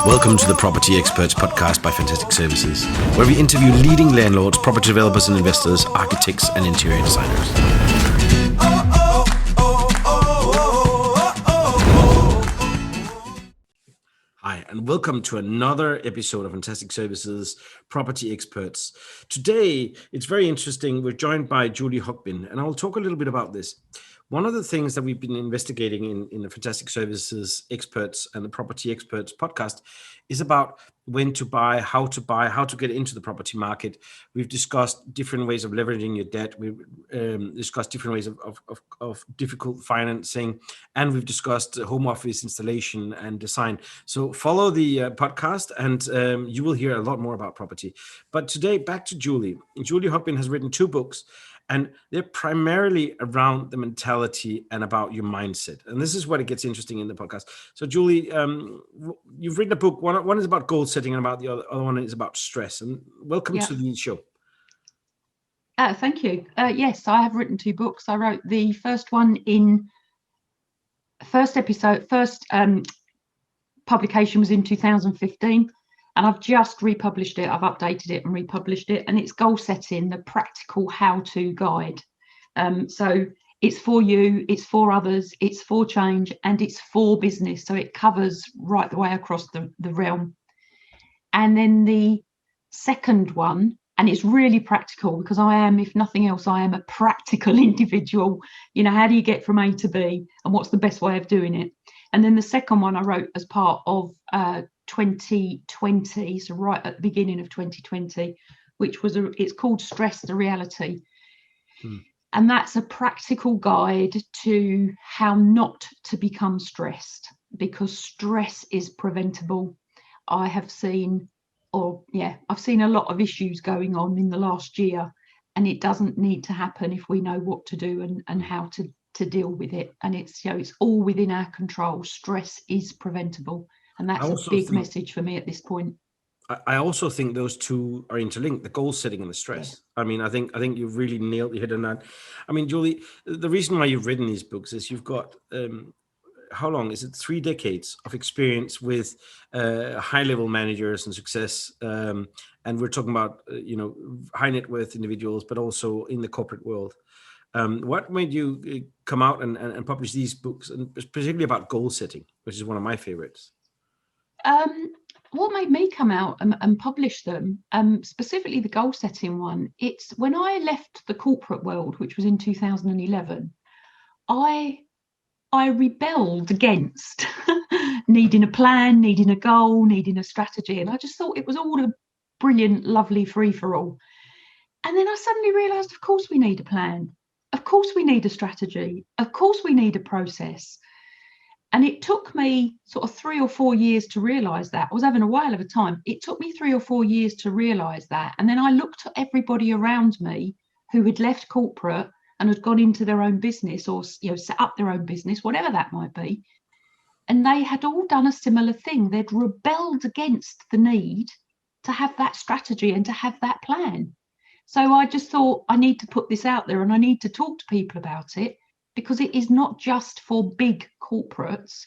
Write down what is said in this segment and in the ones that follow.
Welcome to the Property Experts podcast by Fantastic Services, where we interview leading landlords, property developers and investors, architects and interior designers. Hi, and welcome to another episode of Fantastic Services Property Experts. Today, it's very interesting. We're joined by Julie Hogbin, and I'll talk a little bit about this. One of the things that we've been investigating in the Fantastic Services Experts and the Property Experts podcast is about when to buy, how to get into the property market. We've discussed different ways of leveraging your debt. We've discussed different ways of difficult financing, and we've discussed home office installation and design. So follow the podcast and you will hear a lot more about property. But today, back to Julie. Julie Hogbin has written 2 books, and they're primarily around the mentality and about your mindset. And this is what it gets interesting in the podcast. So Julie, you've written a book. One is about goal setting and about the other one is about stress. And welcome to the show. Thank you. Yes, I have written 2 books. I wrote the first one first publication was in 2015. And I've just republished it. I've updated it and republished it. And it's Goal Setting, the practical how-to guide. So it's for you, it's for others, it's for change, and it's for business. So it covers right the way across the realm. And then the second one, and it's really practical because I am, if nothing else, I am a practical individual. You know, how do you get from A to B and what's the best way of doing it? And then the second one I wrote as part of 2020, so right at the beginning of 2020, which was it's called Stress the Reality. And that's a practical guide to how not to become stressed, because stress is preventable. I've seen a lot of issues going on in the last year, and it doesn't need to happen if we know what to do and how to deal with it. And it's all within our control. Stress is preventable. And that's a big message for me at this point. I also think those two are interlinked, the goal setting and the stress. Yeah. I mean, I think you've really nailed your head on that. I mean, Julie, the reason why you've written these books is you've got, how long is it? 3 decades of experience with high-level managers and success. And we're talking about, high net worth individuals, but also in the corporate world. What made you come out and publish these books, and particularly about goal setting, which is one of my favorites? What made me come out and publish them, specifically the goal setting one, it's when I left the corporate world, which was in 2011, I rebelled against needing a plan, needing a goal, needing a strategy. And I just thought it was all a brilliant, lovely free-for-all. And then I suddenly realised, of course we need a plan. Of course we need a strategy. Of course we need a process. And it took me sort of 3 or 4 years to realise that. I was having a whale of a time. It took me 3 or 4 years to realise that. And then I looked at everybody around me who had left corporate and had gone into their own business or set up their own business, whatever that might be. And they had all done a similar thing. They'd rebelled against the need to have that strategy and to have that plan. So I just thought, I need to put this out there and I need to talk to people about it, because it is not just for big corporates.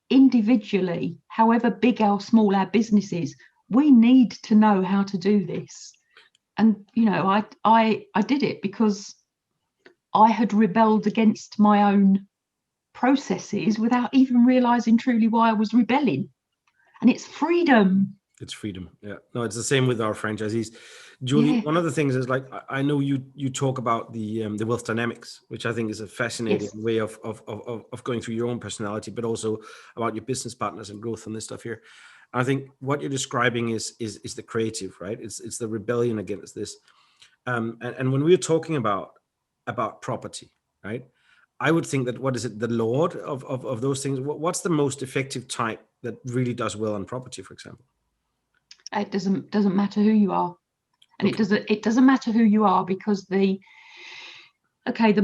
Individually, however big or small our business is, we need to know how to do this. And, I did it because I had rebelled against my own processes without even realizing truly why I was rebelling. And it's freedom. It's freedom. Yeah. No, it's the same with our franchisees. Julie, one of the things is, like, I know you talk about the wealth dynamics, which I think is a fascinating way of going through your own personality, but also about your business partners and growth and this stuff here. I think what you're describing is the creative, right? It's the rebellion against this. And when we're talking about property, right? I would think that, the Lord of those things? What's the most effective type that really does well on property, for example? It doesn't matter who you are. And it doesn't matter who you are, because the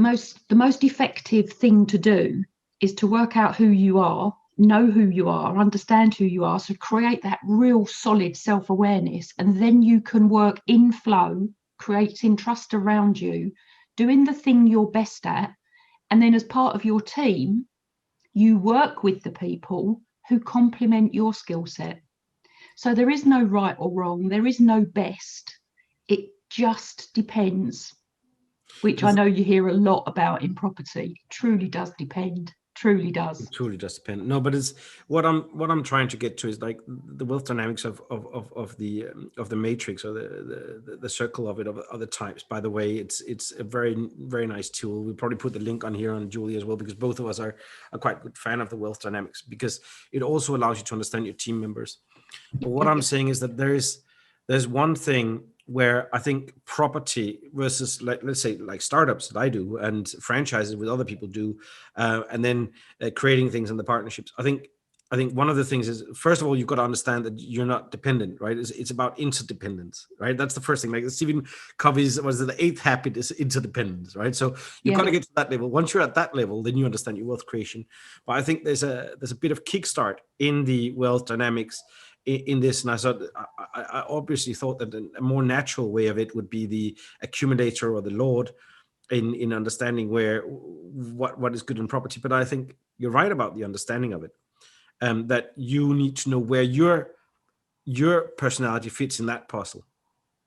most effective thing to do is to work out who you are, know who you are, understand who you are. So create that real solid self-awareness, and then you can work in flow, creating trust around you, doing the thing you're best at. And then as part of your team, you work with the people who complement your skill set. So there is no right or wrong. There is no best. It just depends, which I know you hear a lot about in property. It truly does depend. Truly does. It truly does depend. No, but it's what I'm trying to get to is like the wealth dynamics of the matrix, or the circle of it, of the types. By the way, it's a very, very nice tool. We'll probably put the link on here on Julie as well, because both of us are a quite good fan of the wealth dynamics, because it also allows you to understand your team members. But what I'm saying is that there's one thing where I think property versus, like, let's say, like startups that I do and franchises with other people do, and then creating things in the partnerships. I think one of the things is, first of all, you've got to understand that you're not dependent, right? It's about interdependence, right? That's the first thing. Like Stephen Covey's, was it the 8th habit, is interdependence, right? So you've got to get to that level. Once you're at that level, then you understand your wealth creation. But I think there's a bit of kickstart in the wealth dynamics in this, and I obviously thought that a more natural way of it would be the accumulator or the lord, in understanding what is good in property. But I think you're right about the understanding of it, that you need to know where your personality fits in that puzzle.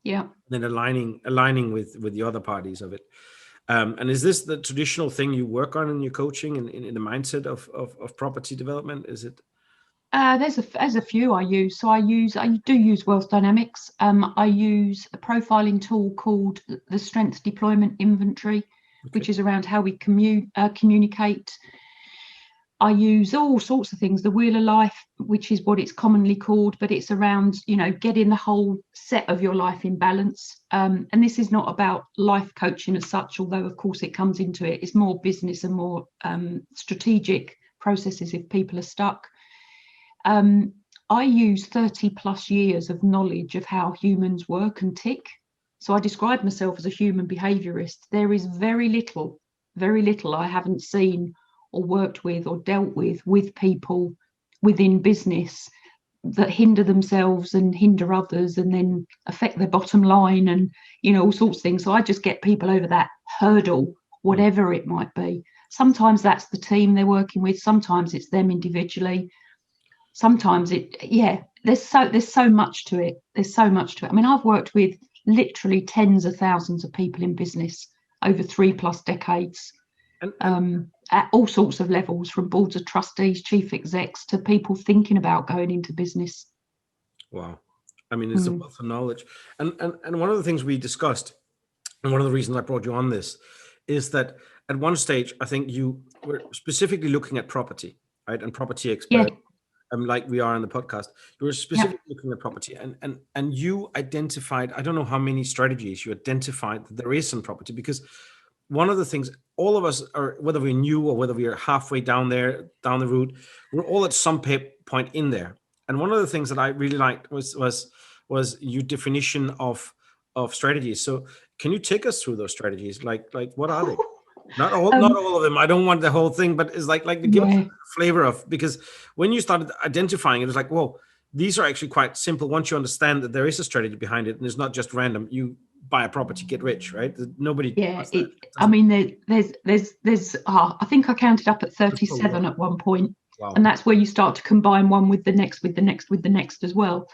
Yeah. And then aligning with the other parties of it. And is this the traditional thing you work on in your coaching and in the mindset of property development? Is it? There's a few I use. So I do use wealth dynamics. I use a profiling tool called the Strength Deployment Inventory, which is around how we communicate. I use all sorts of things. The Wheel of Life, which is what it's commonly called, but it's around, getting the whole set of your life in balance. And this is not about life coaching as such, although of course it comes into it. It's more business and more strategic processes if people are stuck. I use 30 plus years of knowledge of how humans work and tick. So I describe myself as a human behaviorist. There is very little I haven't seen or worked with or dealt with people within business that hinder themselves and hinder others and then affect their bottom line and, all sorts of things. So I just get people over that hurdle, whatever it might be. Sometimes that's the team they're working with. Sometimes it's them individually. Sometimes there's so much to it. There's so much to it. I mean, I've worked with literally tens of thousands of people in business over 3+ decades, at all sorts of levels, from boards of trustees, chief execs, to people thinking about going into business. Wow. I mean, it's a wealth of knowledge. And one of the things we discussed, and one of the reasons I brought you on this, is that at one stage, I think you were specifically looking at property, right? And property expert. Like we are on the podcast, you were specifically looking at property, and you identified, I don't know how many strategies you identified that there is in property, because one of the things all of us are, whether we're new or whether we are halfway down the route, we're all at some point in there. And one of the things that I really liked was your definition of strategies. So can you take us through those strategies? Like what are they? Not all of them. I don't want the whole thing, but it's like to give us a flavor of, because when you started identifying it, was like, whoa, these are actually quite simple. Once you understand that there is a strategy behind it, and it's not just random, you buy a property, get rich, right? Nobody. Yeah, I mean, there's I think I counted up at 37 at one point. Wow. And that's where you start to combine one with the next, with the next as well.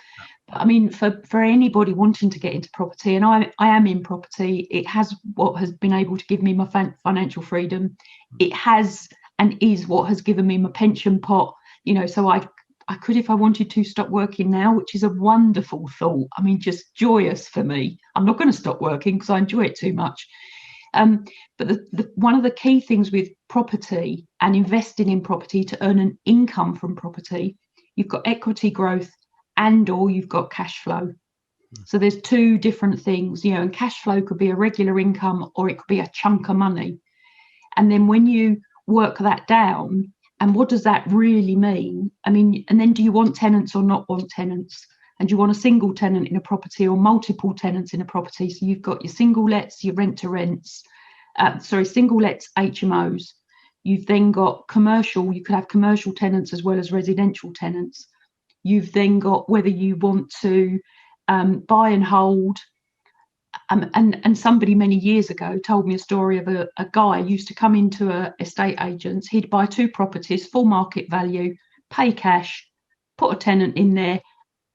But I mean, for anybody wanting to get into property, and I am in property, it has what has been able to give me my financial freedom. It has and is what has given me my pension pot, so I could, if I wanted to, stop working now, which is a wonderful thought. I mean, just joyous for me. I'm not going to stop working because I enjoy it too much. But one of the key things with property and investing in property to earn an income from property, you've got equity growth or you've got cash flow. So there's two different things, and cash flow could be a regular income or it could be a chunk of money. And then when you work that down, and what does that really mean? I mean, and then do you want tenants or not want tenants? And do you want a single tenant in a property or multiple tenants in a property? So you've got your single lets, your rent to rents, single lets, HMOs. You've then got commercial, you could have commercial tenants as well as residential tenants. You've then got whether you want to buy and hold. And somebody many years ago told me a story of a guy who used to come into a estate agents. He'd buy 2 properties, full market value, pay cash, put a tenant in there,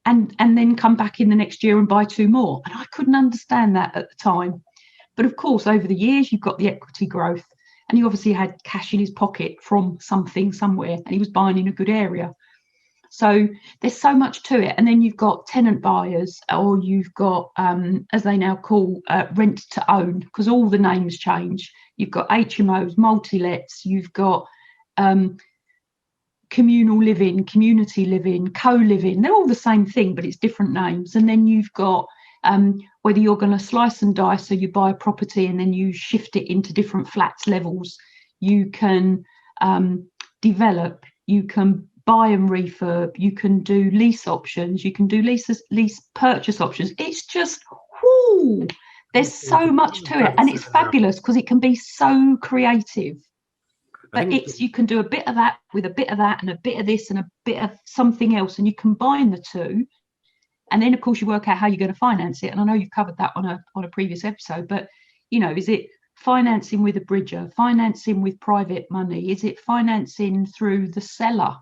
and then come back in the next year and buy 2 more. And I couldn't understand that at the time. But of course, over the years, you've got the equity growth, and he obviously had cash in his pocket from something somewhere, and he was buying in a good area. So there's so much to it. And then you've got tenant buyers, or you've got, as they now call, rent to own, because all the names change. You've got HMOs, multi-lets, you've got communal living, community living, co-living. They're all the same thing, but it's different names. And then you've got whether you're going to slice and dice, so you buy a property and then you shift it into different flats levels. You can develop, you can buy and refurb, you can do lease options, you can do lease purchase options. It's just, whoo, there's so much to it, and it's fabulous because it can be so creative. But you can do a bit of that with a bit of that and a bit of this and a bit of something else, and you combine the two. And then, of course, you work out how you're going to finance it. And I know you've covered that on a previous episode, but, you know, is it financing with a bridger, financing with private money? Is it financing through the seller?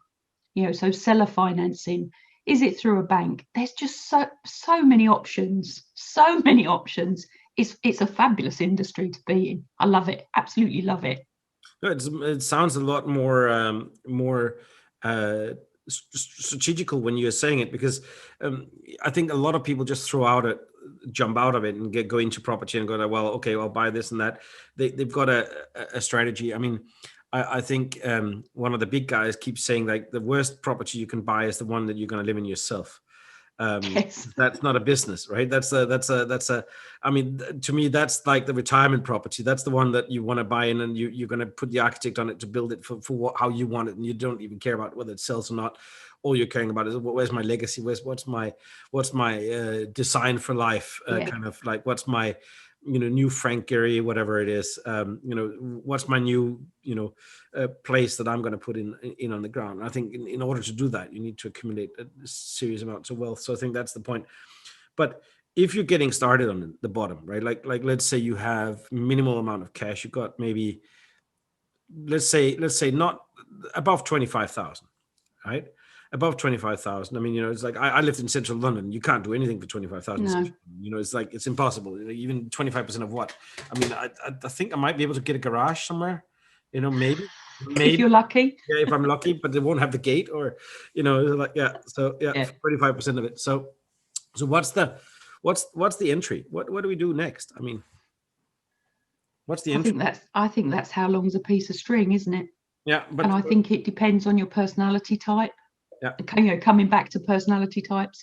You know, so seller financing. Is it through a bank? There's just so many options, so many options. It's a fabulous industry to be in. I love it. Absolutely love it. It sounds a lot more strategical when you're saying it, because I think a lot of people just jump out of it and go into property and go, well, okay, I'll buy this and that. They've got a strategy. I mean, I think one of the big guys keeps saying, like, the worst property you can buy is the one that you're going to live in yourself. Yes. That's not a business, right? I mean, to me, that's like the retirement property. That's the one that you want to buy in, and you're going to put the architect on it to build it for how you want it, and you don't even care about whether it sells or not. All you're caring about is, where's my legacy? What's my design for life? Kind of like, what's my new Frank Gehry, whatever it is. What's my new place that I'm going to put in on the ground. I think in order to do that, you need to accumulate a serious amounts of wealth. So I think that's the point. But if you're getting started on the bottom, right? Like let's say you have minimal amount of cash. You've got maybe, let's say not above 25,000, right? Above 25,000. I mean, it's like I lived in central London. You can't do anything for 25,000. No. It's like, it's impossible. Even 25% of what? I mean, I think I might be able to get a garage somewhere. Maybe if you're lucky. Yeah, if I'm lucky, but they won't have the gate, or like, yeah. So yeah. 35% of it. So what's the entry? What do we do next? I mean, what's the entry? I think that's how long's a piece of string, isn't it? Yeah, and I think it depends on your personality type. Yeah. Coming back to personality types,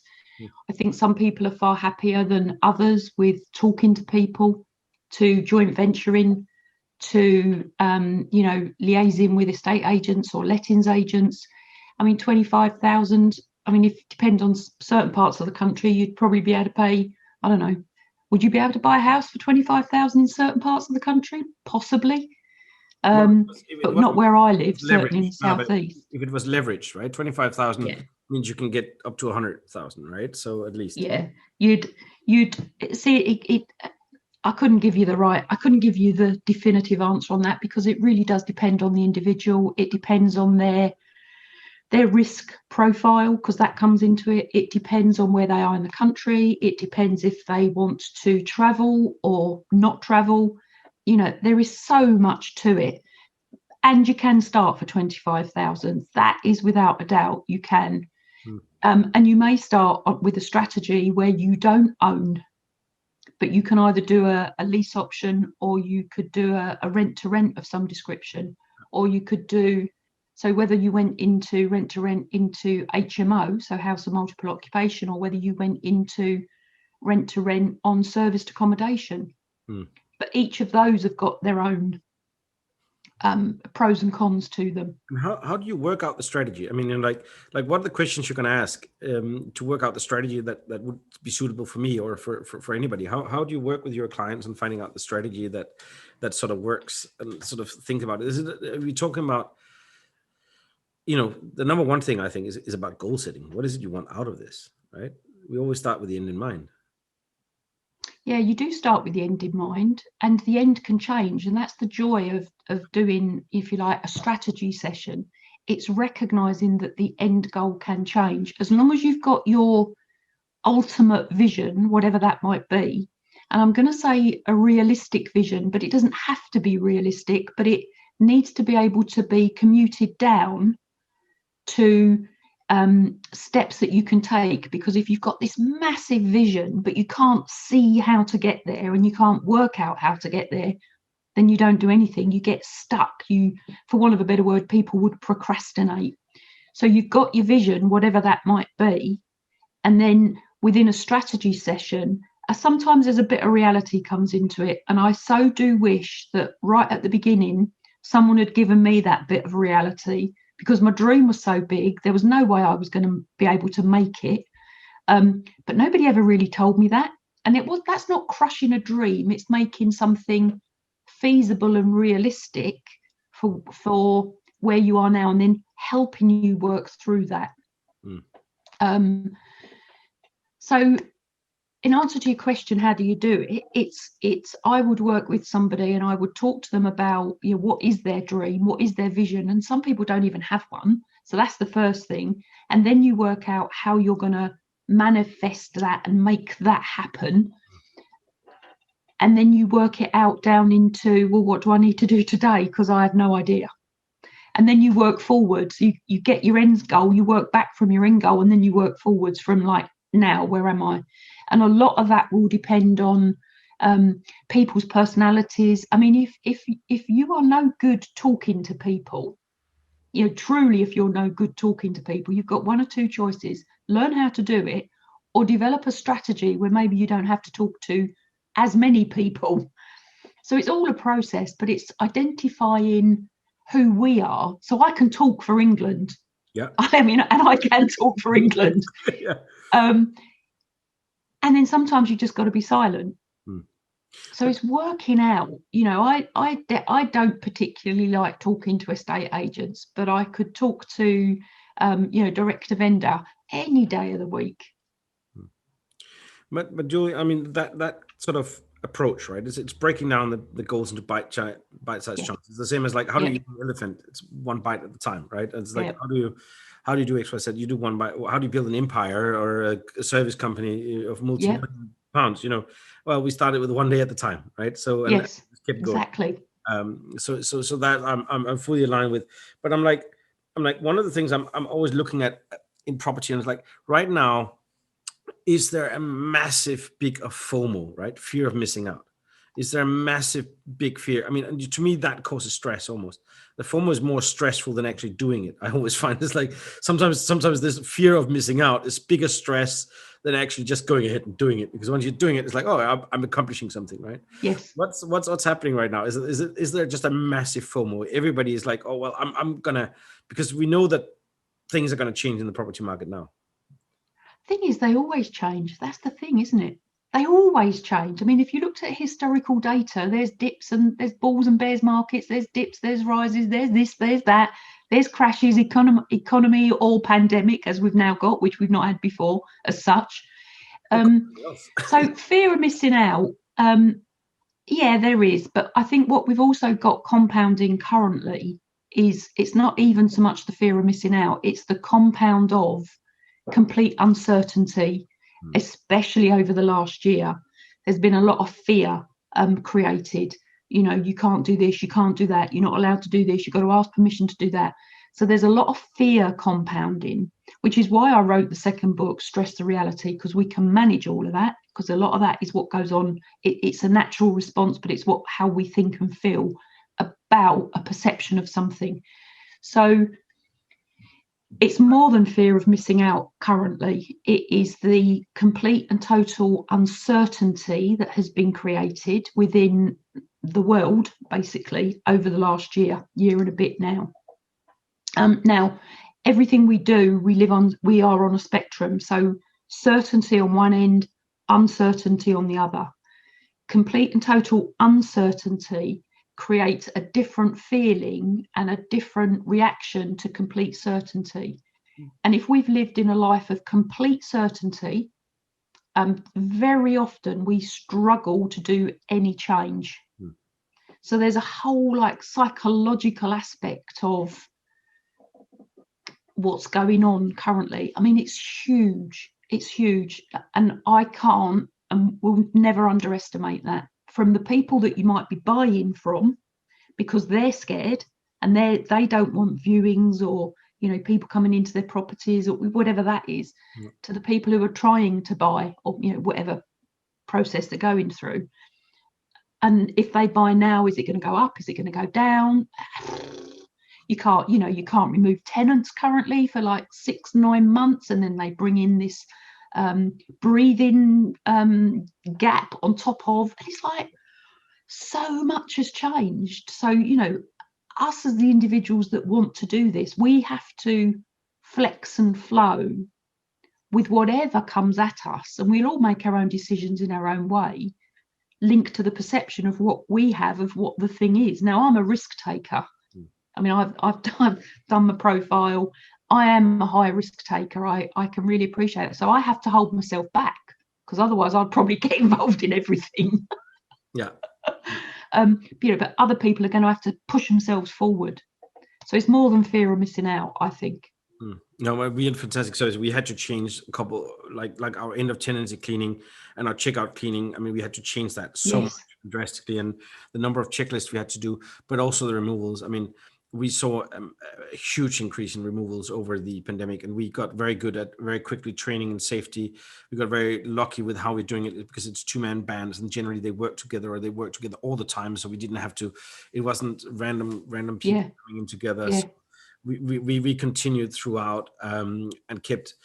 I think some people are far happier than others with talking to people, to joint venturing, to liaising with estate agents or lettings agents. I mean, 25,000. I mean, if it depends on certain parts of the country, you'd probably be able to pay, I don't know, would you be able to buy a house for 25,000 in certain parts of the country? Possibly. But not where I live, certainly in the southeast. If it was leveraged, right? 25,000 means you can get up to 100,000, right? So at least. Yeah, you'd see it. I couldn't give you the definitive answer on that, because it really does depend on the individual. It depends on their risk profile, because that comes into it. It depends on where they are in the country. It depends if they want to travel or not travel. There is so much to it. And you can start for 25,000. That is without a doubt, you can. And you may start with a strategy where you don't own, but you can either do a lease option, or you could do a rent to rent of some description, or you could do, so whether you went into rent to rent into HMO, so house of multiple occupation, or whether you went into rent to rent on serviced accommodation. But each of those have got their own pros and cons to them. How do you work out the strategy? I mean, like what are the questions you're going to ask to work out the strategy that would be suitable for me or for anybody? How do you work with your clients and finding out the strategy that sort of works, and sort of think about it? Are we talking about, the number one thing I think is about goal setting. What is it you want out of this, right? We always start with the end in mind. Yeah, you do start with the end in mind, and the end can change. And that's the joy of doing, if you like, a strategy session. It's recognizing that the end goal can change. As long as you've got your ultimate vision, whatever that might be. And I'm going to say a realistic vision, but it doesn't have to be realistic, but it needs to be able to be commuted down to steps that you can take. Because if you've got this massive vision, but you can't see how to get there and you can't work out how to get there, then you don't do anything. You get stuck. You, for want of a better word, people would procrastinate. So you've got your vision, whatever that might be, and then within a strategy session, sometimes there's a bit of reality comes into it. And I so do wish that right at the beginning, someone had given me that bit of reality, because my dream was so big, there was no way I was going to be able to make it. But nobody ever really told me that. And that's not crushing a dream. It's making something feasible and realistic for where you are now, and then helping you work through that. So in answer to your question, how do you do it? It's I would work with somebody and I would talk to them about, what is their dream, what is their vision, and some people don't even have one. So that's the first thing. And then you work out how you're going to manifest that and make that happen. And then you work it out down into, well, what do I need to do today? Because I have no idea. And then you work forwards. You get your end goal, you work back from your end goal, and then you work forwards from like, now, where am I? And a lot of that will depend on people's personalities. I mean, if you are no good talking to people, truly, if you're no good talking to people, you've got one or two choices: learn how to do it, or develop a strategy where maybe you don't have to talk to as many people. So it's all a process, but it's identifying who we are. So I can talk for England. Yeah. I mean, and I can talk for England. Yeah. And then sometimes you just got to be silent. So it's working out. I don't particularly like talking to estate agents, but I could talk to direct to vendor any day of the week. But Julie, I mean, that sort of approach, right? It's breaking down the goals into bite-sized chunks. It's the same as like, how do you eat an elephant? It's one bite at a time, right? It's like, how do you do X, Y, Z? You do one bite. How do you build an empire or a service company of multi-million pounds? Well, we started with one day at a time, right? So and yes, just kept going. Exactly. So that I'm fully aligned with. But I'm like one of the things I'm always looking at in property, and it's like right now, is there a massive big of FOMO, right? Fear of missing out. Is there a massive big fear? I mean, to me, that causes stress almost. The FOMO is more stressful than actually doing it. I always find it's like sometimes this fear of missing out is bigger stress than actually just going ahead and doing it. Because once you're doing it, it's like, oh, I'm accomplishing something, right? Yes. What's happening right now? Is there just a massive FOMO? Everybody is like, oh well, I'm gonna, because we know that things are gonna change in the property market now. Thing is, they always change. That's the thing, isn't it? They always change. I mean, if you looked at historical data, there's dips and there's bulls and bears markets, there's dips, there's rises, there's this, there's that, there's crashes, economy or pandemic, as we've now got, which we've not had before as such. So fear of missing out, yeah, there is. But I think what we've also got compounding currently is it's not even so much the fear of missing out, it's the compound of complete uncertainty, especially over the last year. There's been a lot of fear created. You can't do this, you can't do that, you're not allowed to do this, you've got to ask permission to do that. So there's a lot of fear compounding, which is why I wrote the second book, Stress the Reality, because we can manage all of that, because a lot of that is what goes on. It's a natural response, but it's how we think and feel about a perception of something. So it's more than fear of missing out currently. It is the complete and total uncertainty that has been created within the world, basically, over the last year and a bit now. Now, everything we do, we are on a spectrum. So certainty on one end, uncertainty on the other. Complete and total uncertainty creates a different feeling and a different reaction to complete certainty. And if we've lived in a life of complete certainty, very often we struggle to do any change. So there's a whole psychological aspect of what's going on currently. I mean, it's huge. It's huge, and I can't and will never underestimate that. From the people that you might be buying from, because they're scared and they don't want viewings or people coming into their properties or whatever that is, to the people who are trying to buy, or whatever process they're going through. And if they buy now, is it going to go up? Is it going to go down? You can't remove tenants currently for like 6-9 months, and then they bring in this breathing gap on top of, and it's like, so much has changed. So us as the individuals that want to do this, we have to flex and flow with whatever comes at us, and we'll all make our own decisions in our own way, linked to the perception of what we have of what the thing is. Now, I'm a risk taker. I mean, I've done my profile. I am a high risk taker. I can really appreciate it. So I have to hold myself back, because otherwise I'd probably get involved in everything. Yeah. But other people are going to have to push themselves forward. So it's more than fear of missing out, I think. No, we in Fantastic Service, we had to change a couple, like our end of tenancy cleaning and our checkout cleaning. I mean, we had to change that so much drastically, and the number of checklists we had to do, but also the removals. I mean, we saw a huge increase in removals over the pandemic, and we got very good at very quickly training and safety. We got very lucky with how we're doing it, because it's 2-man bands, and generally they work together, or they work together all the time. So we didn't have to, it wasn't random people coming in together. So we continued throughout, and kept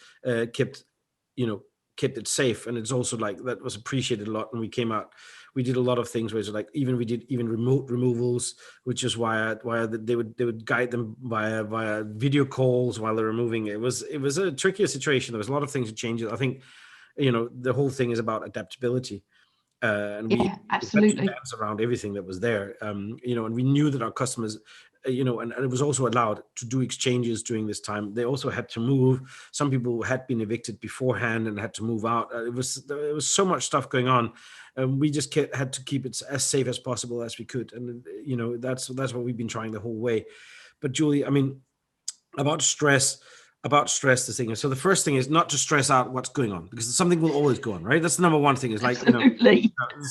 it safe. And it's also like, that was appreciated a lot. And we came out, we did a lot of things where it's like, we did remote removals, which is why they would guide them via video calls while they're removing. It was a trickier situation. There was a lot of things to change. I think the whole thing is about adaptability. And we absolutely dance around everything that was there, and we knew that our customers, and it was also allowed to do exchanges during this time. They also had to move. Some people had been evicted beforehand and had to move out. There was so much stuff going on, and we just had to keep it as safe as possible as we could. And that's what we've been trying the whole way. But Julie, I mean, about stress, the thing is, so the first thing is not to stress out what's going on, because something will always go on, right? That's the number one thing, is like,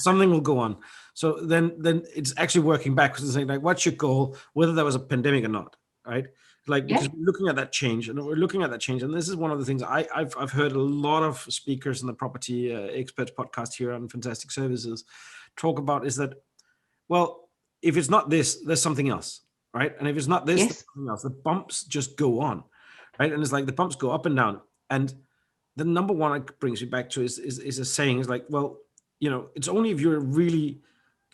something will go on. So then it's actually working backwards and saying, like, what's your goal, whether there was a pandemic or not, right? Like, because we're looking at that change, and this is one of the things I've heard a lot of speakers in the property experts podcast here on Fantastic Services talk about, is that, well, if it's not this, there's something else, right? And if it's not this, there's something else. The bumps just go on, right? And it's like the bumps go up and down. And the number one it brings you back to is a saying, is like, well, it's only if you're really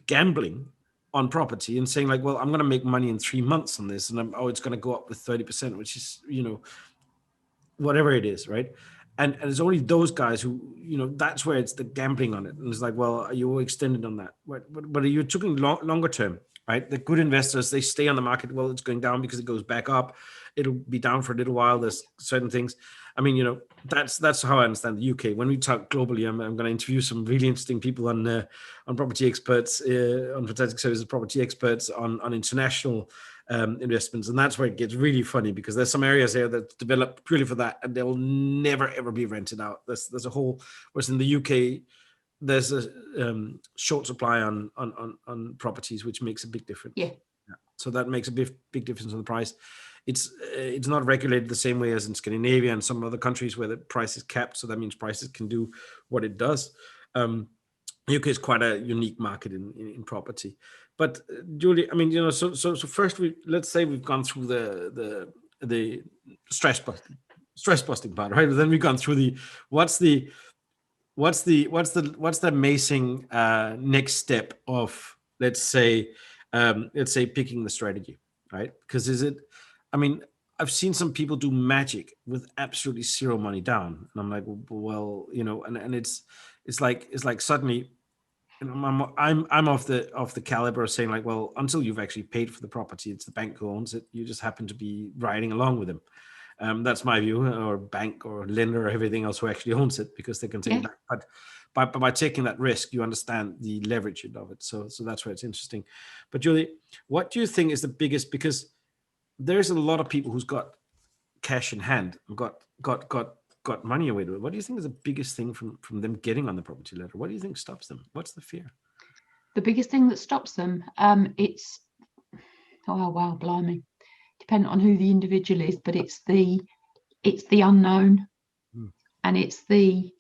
gambling on property and saying, like, well, I'm going to make money in 3 months on this, and it's going to go up with 30%, which is, whatever it is, right? And it's only those guys who, that's where it's the gambling on it. And it's like, well, are you extended on that? But you're talking longer term, right? The good investors, they stay on the market. Well, it's going down because it goes back up. It'll be down for a little while. There's certain things. I mean, that's how I understand the UK. When we talk globally, I'm going to interview some really interesting people on property experts, on Fantastic Services property experts, on international investments. And that's where it gets really funny, because there's some areas there that develop purely for that, and they'll never, ever be rented out. There's a whole, whereas in the UK, there's a short supply on properties, which makes a big difference. Yeah. So that makes a big difference on the price. It's not regulated the same way as in Scandinavia and some other countries where the price is capped. So that means prices can do what it does. UK is quite a unique market in property. But Julie, I mean, so first let's say we've gone through the stress busting part, right? Then we've gone through what's the amazing next step of, let's say picking the strategy, right? Because I mean, I've seen some people do magic with absolutely zero money down, and I'm like, well, and it's like suddenly, I'm of the caliber of saying, like, well, until you've actually paid for the property, it's the bank who owns it. You just happen to be riding along with them. That's my view, or bank or lender or everything else who actually owns it, because they can take it back. But by taking that risk, you understand the leverage of it. So that's where it's interesting. But Julie, what do you think is the biggest? Because there's a lot of people who's got cash in hand, got got money away with it. What do you think is the biggest thing from them getting on the property ladder? What do you think stops them? What's the fear? The biggest thing that stops them, it's, oh wow, blimey, depending on who the individual is, but it's the unknown. And it's the,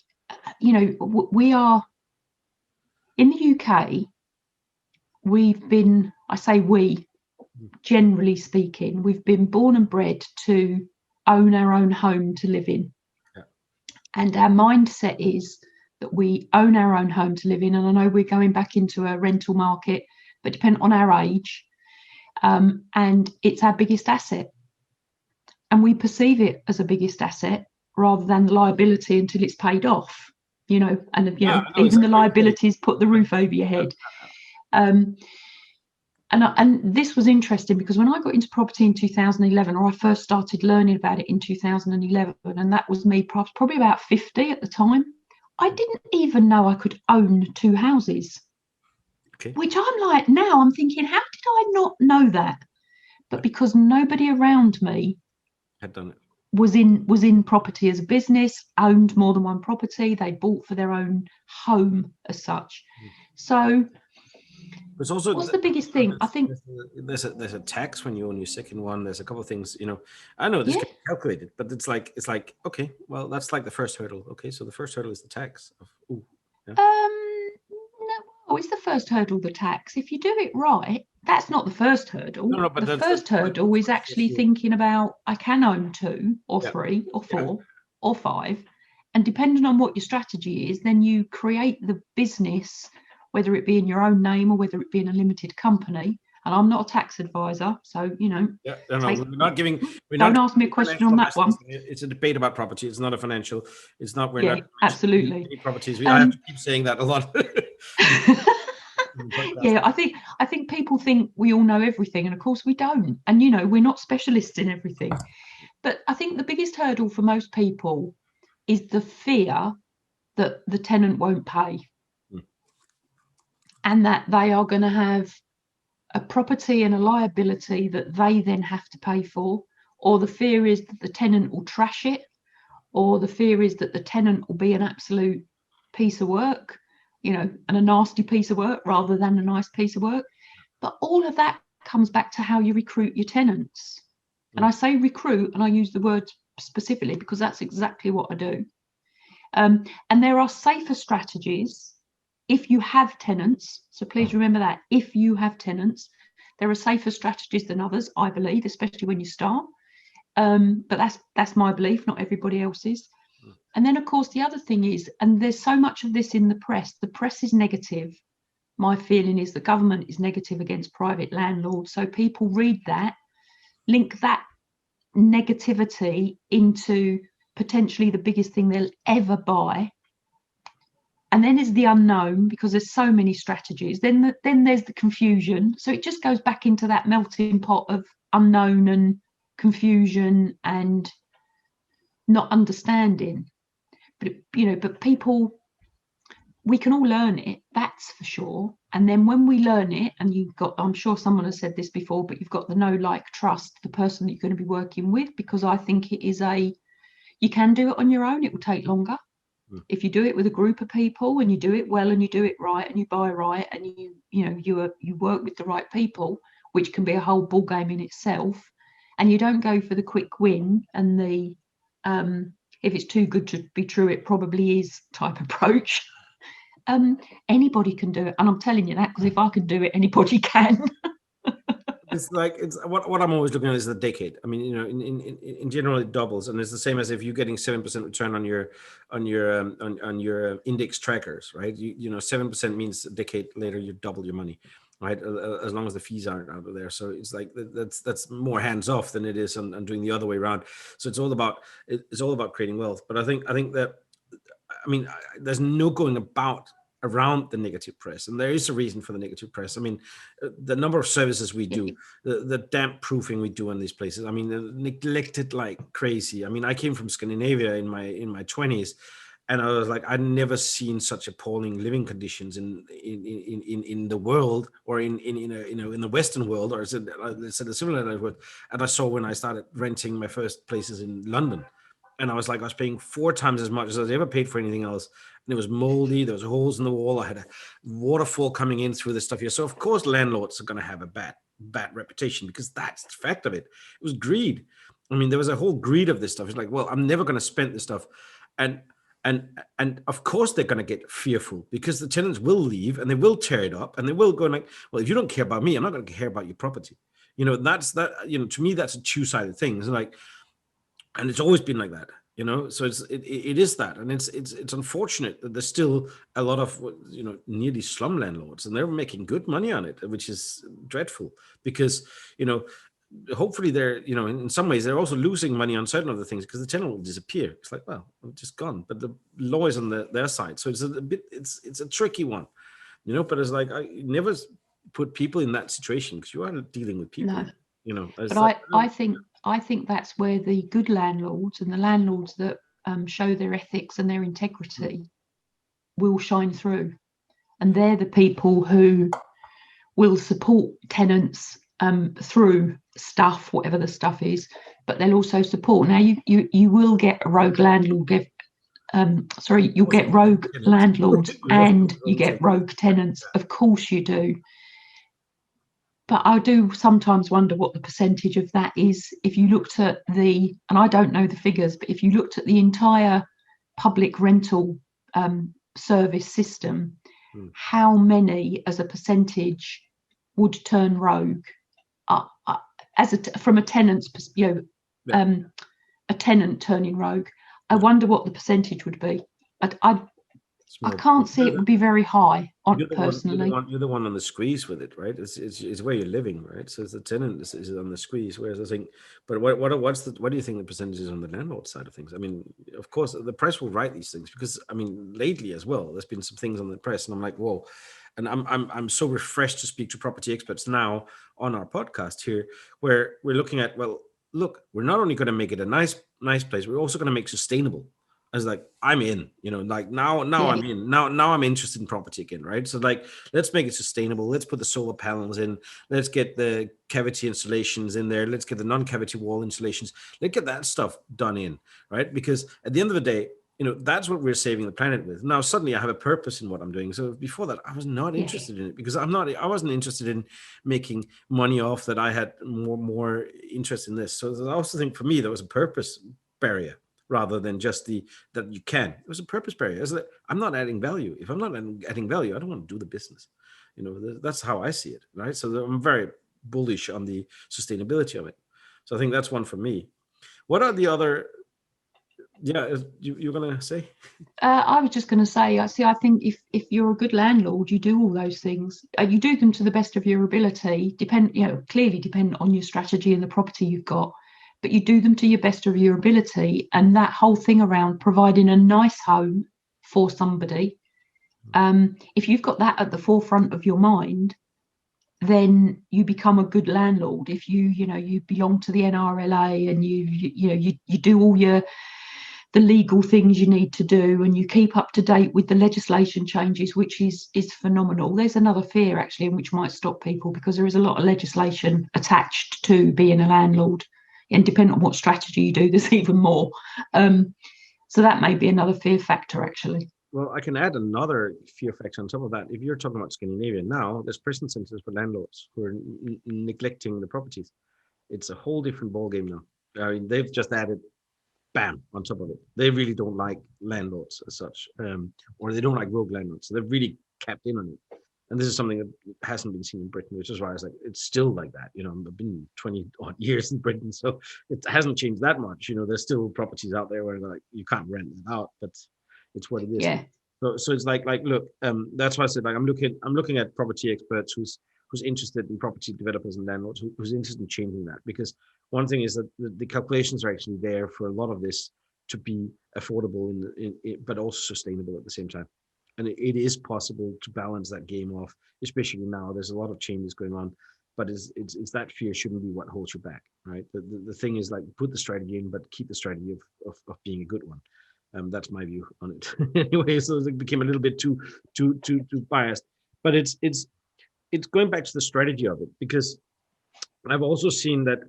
we are in the UK, we've been, I say we, generally speaking, we've been born and bred to own our own home to live in. Yeah. And our mindset is that we own our own home to live in. And I know we're going back into a rental market, but depending on our age, and it's our biggest asset. And we perceive it as a biggest asset rather than the liability until it's paid off, and even the liabilities put the roof over your head. And this was interesting because when I got into property in 2011, or I first started learning about it in 2011, and that was me probably about 50 at the time, I didn't even know I could own 2 houses. Okay. Which I'm like, now I'm thinking, how did I not know that? But because nobody around me had done it, was in property as a business, owned more than one property, they bought for their own home as such. So it's also, what's the biggest thing? I think there's a tax when you own your second one. There's a couple of things, I know this can be calculated, but it's like, okay, well, that's like the first hurdle. Okay, so the first hurdle is the tax. No, it's the first hurdle, the tax. If you do it right, that's not the first hurdle. No, but the first hurdle is actually thinking about, I can own 2 or 3 or 4 or 5. And depending on what your strategy is, then you create the business, whether it be in your own name or whether it be in a limited company. And I'm not a tax advisor, so don't ask me a question on that one. It's a debate about property. It's not a financial. It's not. We're not absolutely properties. I have to keep saying that a lot. Yeah, I think people think we all know everything, and of course we don't. And we're not specialists in everything. But I think the biggest hurdle for most people is the fear that the tenant won't pay, and that they are going to have a property and a liability that they then have to pay for, or the fear is that the tenant will trash it, or the fear is that the tenant will be an absolute piece of work, and a nasty piece of work rather than a nice piece of work. But all of that comes back to how you recruit your tenants. And I say recruit, and I use the word specifically because that's exactly what I do. And there are safer strategies if you have tenants. So please remember that if you have tenants, there are safer strategies than others, I believe, especially when you start. But that's my belief, not everybody else's. And then, of course, the other thing is, and there's so much of this in the press is negative. My feeling is the government is negative against private landlords. So people read that, link that negativity into potentially the biggest thing they'll ever buy. And then there's the unknown, because there's so many strategies. Then there's the confusion. So it just goes back into that melting pot of unknown and confusion and not understanding. But people, we can all learn it, that's for sure. And then when we learn it, and I'm sure someone has said this before, but you've got the know, like, trust the person that you're going to be working with, because I think it is you can do it on your own. It will take longer. If you do it with a group of people and you do it well and you do it right and you buy right and you work with the right people, which can be a whole ball game in itself, and you don't go for the quick win and the if it's too good to be true, it probably is type approach. Anybody can do it, and I'm telling you that because if I can do it, anybody can. It's what I'm always looking at is the decade. I mean, in general it doubles, and it's the same as if you're getting 7% return on your index trackers, right? 7% means a decade later you double your money, right? As long as the fees aren't out of there. So it's like that's more hands off than it is on doing the other way around. So it's all about creating wealth. But I think that, there's no going around the negative press, and there is a reason for the negative press. The number of services we do, the damp proofing we do in these places, neglected like crazy. I came from Scandinavia in my 20s, and I was like, I'd never seen such appalling living conditions in the world, or in the Western world, or is it a similar world, and I saw when I started renting my first places in London. And I was paying 4 times as much as I ever paid for anything else. And it was moldy. There was holes in the wall. I had a waterfall coming in through this stuff here. So of course landlords are going to have a bad reputation, because that's the fact of it. It was greed. I mean, there was a whole greed of this stuff. It's like, well, I'm never going to spend this stuff. And and of course they're going to get fearful, because the tenants will leave and they will tear it up and they will go like, well, if you don't care about me, I'm not going to care about your property. That's that. To me, that's a two-sided thing. It's like, and it's always been like that. So it is that, and it's unfortunate that there's still a lot of nearly slum landlords, and they're making good money on it, which is dreadful, because hopefully they're in some ways they're also losing money on certain other things, because the tenant will disappear. It's like, well, I'm just gone, but the law is on their side, so it's a tricky one, but it's like, I never put people in that situation, because you are dealing with people. No. But I think that's where the good landlords and the landlords that show their ethics and their integrity will shine through, and they're the people who will support tenants through stuff, whatever the stuff is, but they'll also support. Now you will get a rogue landlord, you'll get rogue landlords and you get rogue tenants. Of course you do. But I do sometimes wonder what the percentage of that is. If you looked at and I don't know the figures, but if you looked at the entire public rental service system, how many as a percentage would turn rogue from a tenant's perspective, a tenant turning rogue? I wonder what the percentage would be. I can't see it would be very high, personally. You're the one on the squeeze with it, right? It's where you're living, right? So the tenant is on the squeeze. Whereas I think, but what do you think the percentage is on the landlord side of things? I mean, of course, the press will write these things, because I mean, lately as well, there's been some things on the press, and I'm like, whoa. And I'm so refreshed to speak to property experts now on our podcast here, where we're looking at, well, look, we're not only going to make it a nice place, we're also going to make it sustainable. I was like, I'm in, like now I'm in. Now I'm interested in property again, right? So like, let's make it sustainable. Let's put the solar panels in. Let's get the cavity installations in there. Let's get the non-cavity wall installations. Let's get that stuff done in, right? Because at the end of the day, that's what we're saving the planet with. Now, suddenly I have a purpose in what I'm doing. So before that, I was not interested in it, because I wasn't interested in making money off that. I had more interest in this. So I also think for me, there was a purpose barrier, rather than just that you can. It was a purpose barrier. It's like, I'm not adding value. If I'm not adding value, I don't want to do the business. That's how I see it, right? So I'm very bullish on the sustainability of it. So I think that's one for me. What are the other? Yeah, you're gonna say? I was just going to say, I think if you're a good landlord, you do all those things. You do them to the best of your ability. Clearly dependent on your strategy and the property you've got, but you do them to your best of your ability. And that whole thing around providing a nice home for somebody, if you've got that at the forefront of your mind, then you become a good landlord. If you belong to the NRLA and you do all the legal things you need to do, and you keep up to date with the legislation changes, which is phenomenal. There's another fear actually, which might stop people, because there is a lot of legislation attached to being a landlord, and depending on what strategy you do, there's even more. So that may be another fear factor actually. Well, I can add another fear factor on top of that. If you're talking about Scandinavia now, there's prison centers for landlords who are neglecting the properties. It's a whole different ballgame now. I mean, they've just added bam on top of it. They really don't like landlords as such, or they don't like rogue landlords. So they've really capped in on it. And this is something that hasn't been seen in Britain, which is why I was like, it's still like that. I've been 20 odd years in Britain, so it hasn't changed that much. There's still properties out there where like you can't rent them out, but it's what it is. Yeah. So it's like look, that's why I said, like, I'm looking at property experts who's interested in property developers and landlords who's interested in changing that, because one thing is that the calculations are actually there for a lot of this to be affordable but also sustainable at the same time. And it is possible to balance that game off, especially now. There's a lot of changes going on, but it's that fear shouldn't be what holds you back, right? The thing is, like, put the strategy in, but keep the strategy of being a good one. That's my view on it. Anyway, so it became a little bit too biased, but it's going back to the strategy of it, because I've also seen that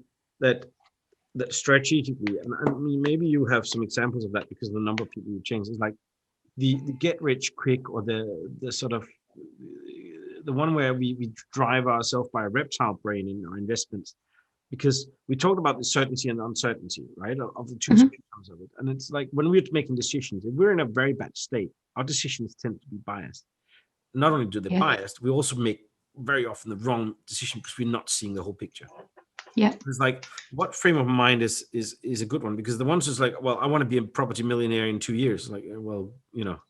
that strategically, and I mean, maybe you have some examples of that because of the number of people you change. Is like the get rich quick, or the sort of the one where we drive ourselves by a reptile brain in our investments, because we talked about the certainty and uncertainty, right, of the two Mhm. spectrums of it. And it's like when we're making decisions, if we're in a very bad state, our decisions tend to be biased. Not only do they Yeah. biased, we also make very often the wrong decision because we're not seeing the whole picture. Yeah. It's like, what frame of mind is a good one? Because the ones who's like, well, I want to be a property millionaire in 2 years. Like, well,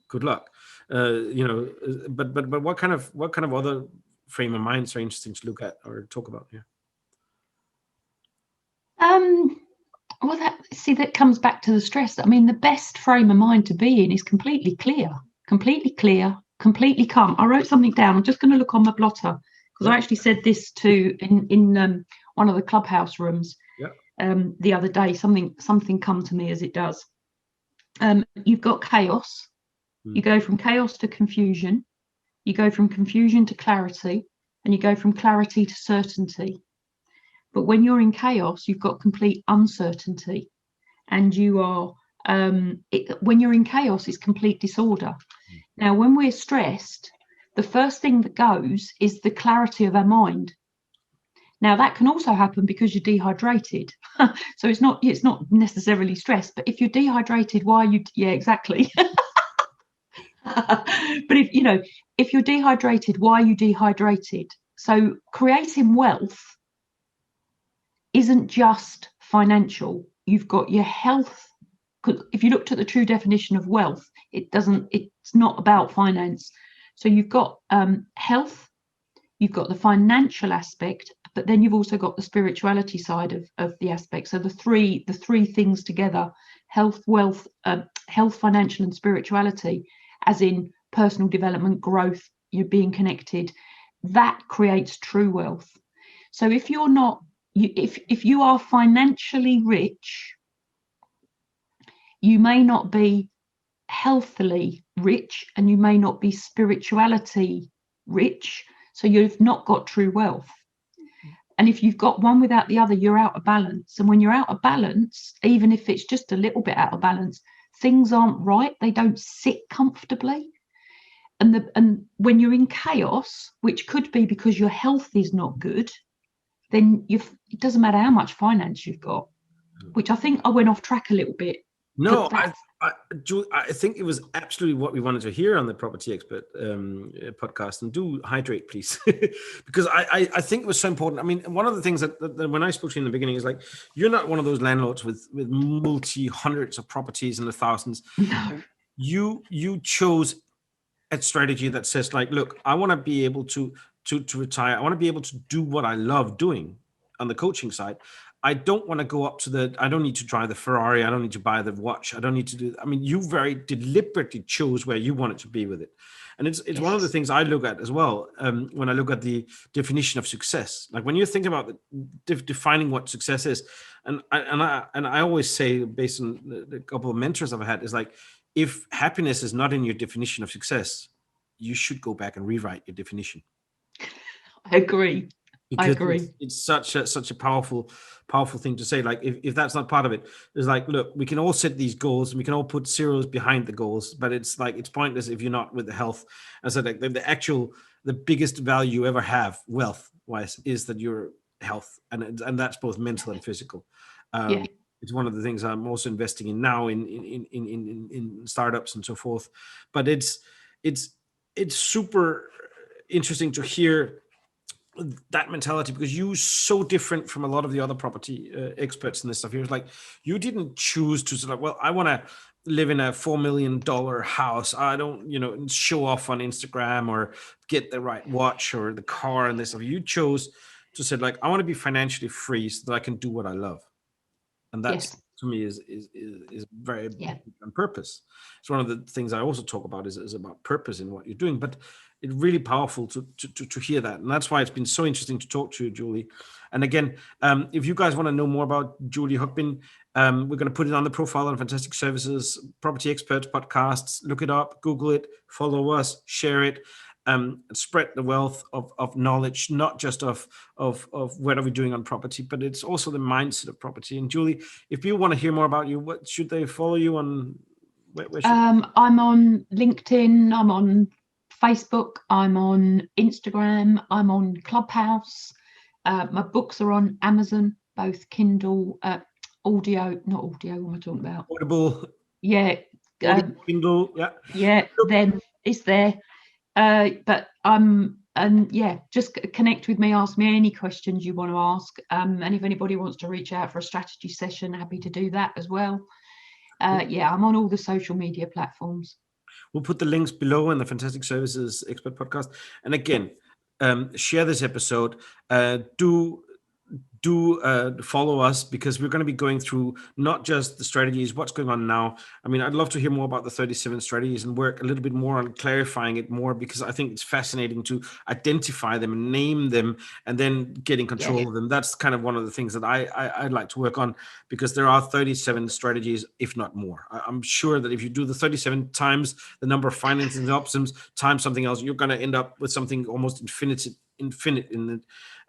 good luck. But what kind of other frame of minds are interesting to look at or talk about here? Well, that comes back to the stress. I mean, the best frame of mind to be in is completely clear, completely calm. I wrote something down. I'm just going to look on my blotter because I actually said this to in one of the clubhouse rooms the other day. Something come to me as it does. You've got chaos. You go from chaos to confusion. You go from confusion to clarity, and you go from clarity to certainty. But when you're in chaos, you've got complete uncertainty, and you are when you're in chaos, it's complete disorder. Now, when we're stressed, the first thing that goes is the clarity of our mind. Now, that can also happen because you're dehydrated. So it's not necessarily stress, but if you're dehydrated, why are you? Yeah, exactly. But if you're dehydrated, why are you dehydrated? So creating wealth isn't just financial. You've got your health. If you looked at the true definition of wealth, it's not about finance. So you've got health, you've got the financial aspect, but then you've also got the spirituality side of the aspect. So the three things together: health, wealth, health, financial, and spirituality, as in personal development, growth, you're being connected. That creates true wealth. So if you're not, if you are financially rich, you may not be healthily rich, and you may not be spirituality rich. So you've not got true wealth. And if you've got one without the other, you're out of balance. And when you're out of balance, even if it's just a little bit out of balance, things aren't right. They don't sit comfortably. And when you're in chaos, which could be because your health is not good, then it doesn't matter how much finance you've got, which I think I went off track a little bit. No, Julie, I think it was absolutely what we wanted to hear on the Property Expert podcast. And do hydrate, please, because I think it was so important. I mean, one of the things that when I spoke to you in the beginning is like, you're not one of those landlords with hundreds of properties and the thousands. No. You chose a strategy that says like, look, I want to be able to retire. I want to be able to do what I love doing on the coaching side. I don't want to go up to I don't need to drive the Ferrari. I don't need to buy the watch. I don't need to do, I mean, you very deliberately chose where you wanted to be with it. And it's one of the things I look at as well when I look at the definition of success. Like when you think about defining what success is, and I always say, based on the couple of mentors I've had, is like, if happiness is not in your definition of success, you should go back and rewrite your definition. I agree. Because it's such a powerful thing to say. Like, if that's not part of it, it's like, look, we can all set these goals and we can all put zeros behind the goals, but it's like, it's pointless if you're not with the health. And so like the biggest value you ever have wealth wise is that you're health, and that's both mental and physical. It's one of the things I'm also investing in now in startups and so forth. But it's super interesting to hear that mentality, because you're so different from a lot of the other property experts in this stuff. You're like, you didn't choose to sort of, well, I want to live in a $4 million house. I don't, show off on Instagram or get the right watch or the car and this stuff. You chose to say like, I want to be financially free so that I can do what I love. And that's to me is very on purpose. It's one of the things I also talk about is about purpose in what you're doing. But it's really powerful to hear that, and that's why it's been so interesting to talk to you, Julie. And again, if you guys want to know more about Julie Hogbin, we're going to put it on the profile on Fantastic Services Property Experts podcasts. Look it up, Google it, follow us, share it. spread the wealth of knowledge, not just of what are we doing on property, but it's also the mindset of property. And Julie, if people want to hear more about you, what should they follow you on? Where should I'm on LinkedIn, I'm on Facebook, I'm on Instagram, I'm on Clubhouse. My books are on Amazon, both Kindle, audio, not audio, what am I talking about? Audible. Yeah. Kindle, yeah. Yeah, then it's there. But and yeah, just connect with me, ask me any questions you want to ask. And if anybody wants to reach out for a strategy session, happy to do that as well. Yeah, I'm on all the social media platforms. We'll put the links below in the Fantastic Services Expert Podcast. And again, share this episode. Do follow us, because we're going to be going through not just the strategies, what's going on now. I mean, I'd love to hear more about the 37 strategies and work a little bit more on clarifying it more, because I think it's fascinating to identify them and name them and then getting control of them. That's kind of one of the things that I'd like to work on, because there are 37 strategies, if not more. I'm sure that if you do the 37 times the number of financing options times something else, you're going to end up with something almost infinite in it.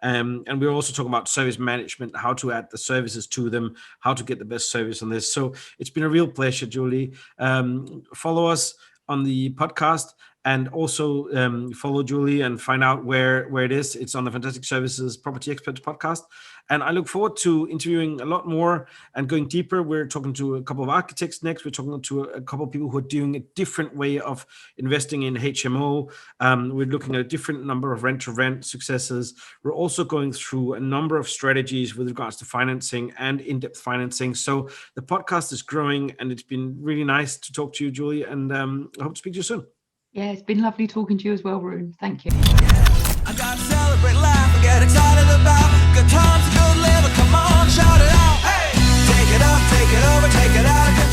And we're also talking about service management, how to add the services to them, how to get the best service on this. So it's been a real pleasure, Julie. Follow us on the podcast, and also follow Julie and find out where it is. It's on the Fantastic Services Property Experts Podcast. And I look forward to interviewing a lot more and going deeper. We're talking to a couple of architects next. We're talking to a couple of people who are doing a different way of investing in HMO. We're looking at a different number of rent-to-rent successes. We're also going through a number of strategies with regards to financing and in-depth financing. So the podcast is growing, and it's been really nice to talk to you, Julie, and I hope to speak to you soon. Yeah, it's been lovely talking to you as well, Rune. Thank you. I gotta celebrate life and get excited about good times, good living. Come on, shout it out. Hey, take it up, take it over, take it out.